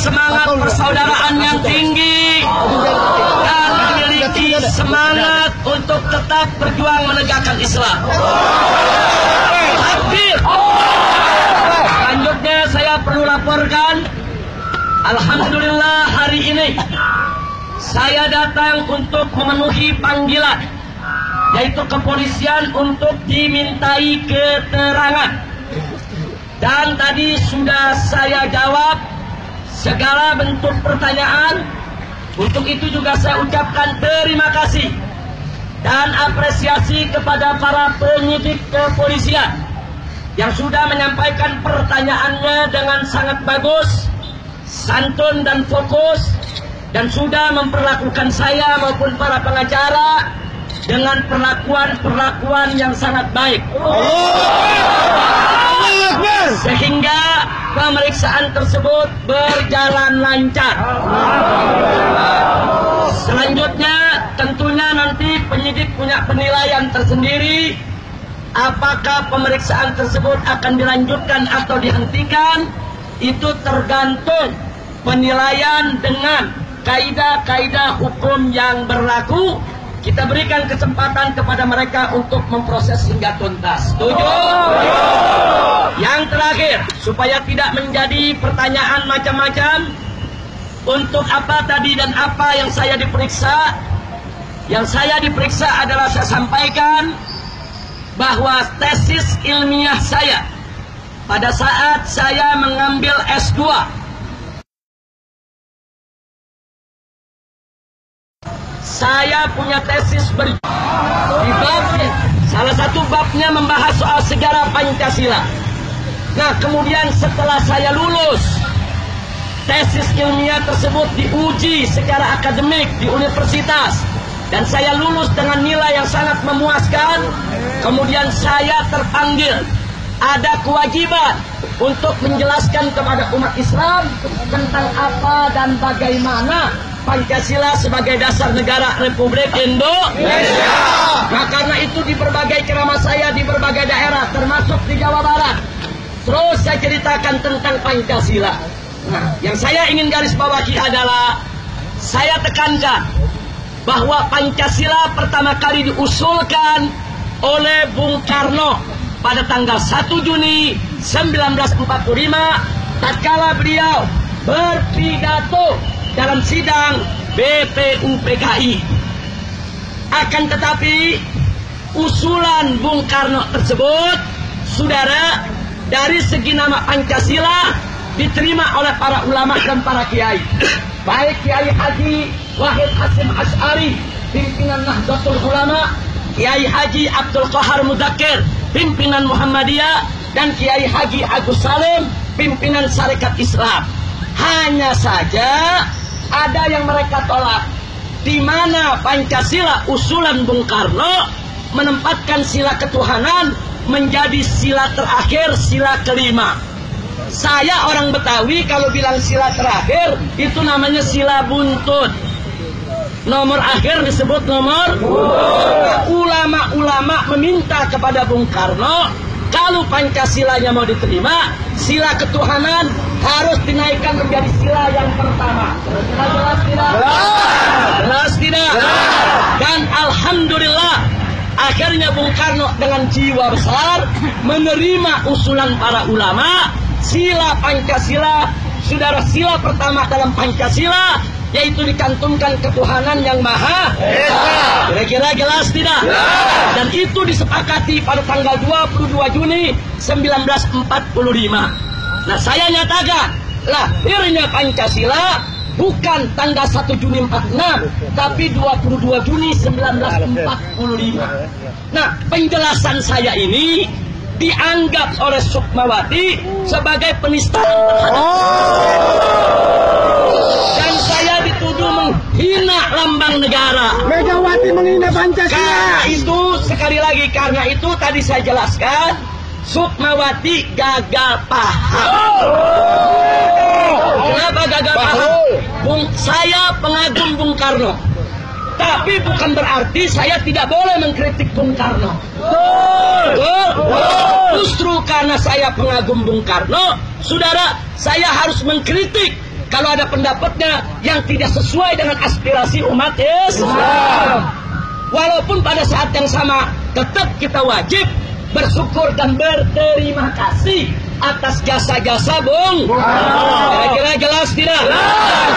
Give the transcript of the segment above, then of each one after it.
semangat persaudaraan yang tinggi dan memiliki semangat untuk tetap berjuang menegakkan Islam. Takbir. Selanjutnya saya perlu laporkan, alhamdulillah hari ini saya datang untuk memenuhi panggilan, yaitu kepolisian untuk dimintai keterangan. Dan tadi sudah saya jawab segala bentuk pertanyaan. Untuk itu juga saya ucapkan terima kasih dan apresiasi kepada para penyidik kepolisian yang sudah menyampaikan pertanyaannya dengan sangat bagus, santun dan fokus, dan sudah memperlakukan saya maupun para pengacara dengan perlakuan yang sangat baik, sehingga pemeriksaan tersebut berjalan lancar. Selanjutnya tentunya nanti penyidik punya penilaian tersendiri, apakah pemeriksaan tersebut akan dilanjutkan atau dihentikan. Itu tergantung penilaian dengan kaidah-kaidah hukum yang berlaku. Kita berikan kesempatan kepada mereka untuk memproses hingga tuntas. Setuju? Yang terakhir, supaya tidak menjadi pertanyaan macam-macam, untuk apa tadi dan apa yang saya diperiksa? Yang saya diperiksa adalah saya sampaikan bahwa tesis ilmiah saya pada saat saya mengambil S2, saya punya tesis di babnya. Salah satu babnya membahas soal sejarah Pancasila. Nah, kemudian setelah saya lulus, tesis ilmiah tersebut diuji secara akademik di universitas, dan saya lulus dengan nilai yang sangat memuaskan. Kemudian saya terpanggil, ada kewajiban untuk menjelaskan kepada umat Islam tentang apa dan bagaimana Pancasila sebagai dasar negara Republik Indonesia. Nah, karena itu di berbagai ceramah saya di berbagai daerah, termasuk di Jawa Barat, terus saya ceritakan tentang Pancasila. Nah, yang saya ingin garis bawahi adalah, saya tekankan bahwa Pancasila pertama kali diusulkan oleh Bung Karno pada tanggal 1 Juni 1945 tatkala beliau berpidato dalam sidang BPUPKI. Akan tetapi usulan Bung Karno tersebut, saudara, dari segi nama Pancasila diterima oleh para ulama dan para kiai, baik Kiai Haji Wahid Hasyim Asy'ari, pimpinan Nahdlatul Ulama, Kiai Haji Abdul Qahar Mudzakkir, pimpinan Muhammadiyah, dan Kiai Haji Agus Salim, pimpinan Sarekat Islam. Hanya saja ada yang mereka tolak, di mana Pancasila usulan Bung Karno menempatkan sila ketuhanan menjadi sila terakhir, sila kelima. Saya orang Betawi kalau bilang sila terakhir itu namanya sila buntut. Nomor akhir disebut nomor buntut. Ulama-ulama meminta kepada Bung Karno, kalau Pancasilanya mau diterima, sila ketuhanan harus dinaikkan menjadi sila yang pertama. Jelas tidak? Jelas tidak? Dan alhamdulillah, akhirnya Bung Karno dengan jiwa besar menerima usulan para ulama. Sila Pancasila, saudara, sila pertama dalam Pancasila yaitu dicantumkan ketuhanan yang maha esa. Kira-kira jelas tidak? Dan itu disepakati pada tanggal 22 Juni 1945. Nah, saya nyatakan lahirnya Pancasila bukan tanggal 1 Juni 46, tapi 22 Juni 1945. Nah, penjelasan saya ini dianggap oleh Sukmawati sebagai penistaan dan saya dituduh menghina lambang negara. Megawati menghina Pancasila. Karena itu, sekali lagi, karena itu tadi saya jelaskan, Sukmawati gagal paham. Kenapa gagal paham? Saya pengagum Bung Karno, tapi bukan berarti saya tidak boleh mengkritik Bung Karno. Justru karena saya pengagum Bung Karno, saudara, saya harus mengkritik kalau ada pendapatnya yang tidak sesuai dengan aspirasi umat Islam. Walaupun pada saat yang sama tetap kita wajib bersyukur dan berterima kasih atas jasa-jasa Bung. Kira-kira jelas tidak?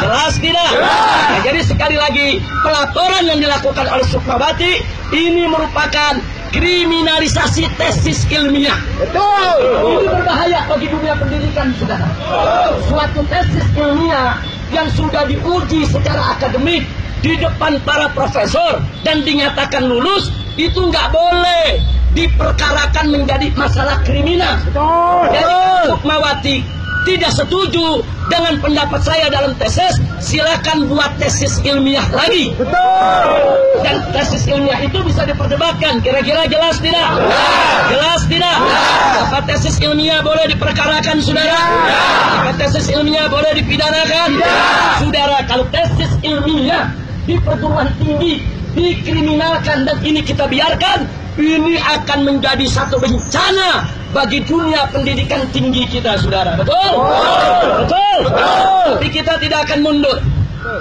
Jelas tidak? Nah, jadi sekali lagi pelaporan yang dilakukan oleh Sukmawati ini merupakan kriminalisasi tesis ilmiah. Betul. Ini berbahaya bagi dunia pendidikan, saudara. Suatu tesis ilmiah yang sudah diuji secara akademik di depan para profesor dan dinyatakan lulus, itu nggak boleh diperkarakan menjadi masalah kriminal. Jadi Sukmawati tidak setuju dengan pendapat saya dalam tesis, silakan buat tesis ilmiah lagi. Dan tesis ilmiah itu bisa diperdebatkan. Kira-kira jelas tidak? Jelas tidak? Apa tesis ilmiah boleh diperkarakan, saudara? Apa tesis ilmiah boleh dipidanakan? Saudara, kalau tesis ilmiah di perguruan tinggi dikriminalkan dan ini kita biarkan, ini akan menjadi satu bencana bagi dunia pendidikan tinggi kita, saudara. Betul? Betul? Tapi kita tidak akan mundur.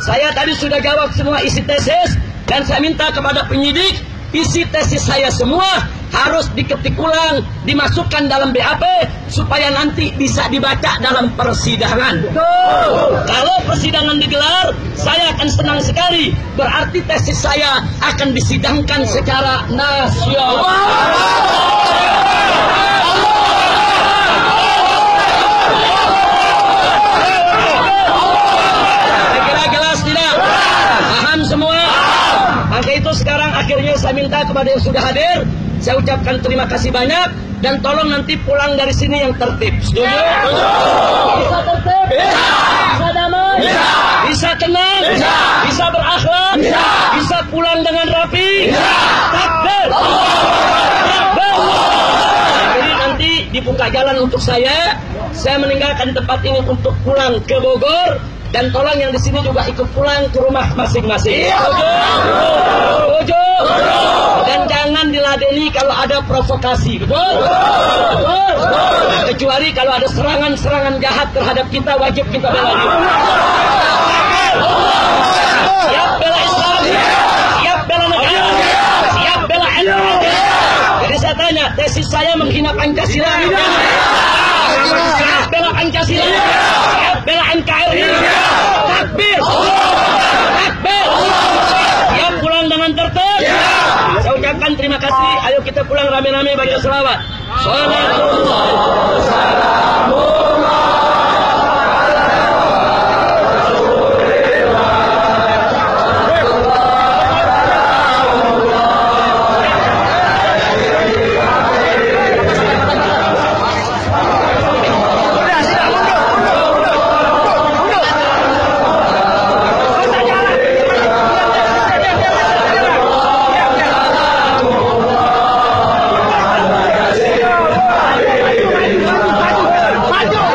Saya tadi sudah jawab semua isi tesis dan saya minta kepada penyidik isi tesis saya semua harus diketik ulang, dimasukkan dalam BAP supaya nanti bisa dibaca dalam persidangan. Kalau persidangan digelar, saya akan senang sekali. Berarti tesis saya akan disidangkan secara nasional. Kira-kira jelas tidak? Paham semua? Maka itu sekarang akhirnya saya minta kepada yang sudah hadir, saya ucapkan terima kasih banyak dan tolong nanti pulang dari sini yang tertib. Setuju? Bisa tertib? Bisa damai? Bisa tenang? Bisa berakhlak? Bisa pulang dengan rapi? Takbir! Takbir! Jadi nanti dibuka jalan untuk saya meninggalkan tempat ini untuk pulang ke Bogor. Dan tolong yang di sini juga ikut pulang ke rumah masing-masing. Setuju? Dan jangan diladeni kalau ada provokasi. Betul? Kecuali kalau ada serangan-serangan jahat terhadap kita, wajib kita bela diri. Siap bela Islam, siap bela negara, siap bela NKRI. Jadi saya tanya, tesis saya menghina Pancasila. Siap bela Pancasila, siap bela NKRI. Takbir, takbir. Siap pulang dengan tertib. Saya ucapkan terima kasih. Ayo kita pulang rame-rame baca selawat. Maju.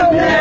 Kongres.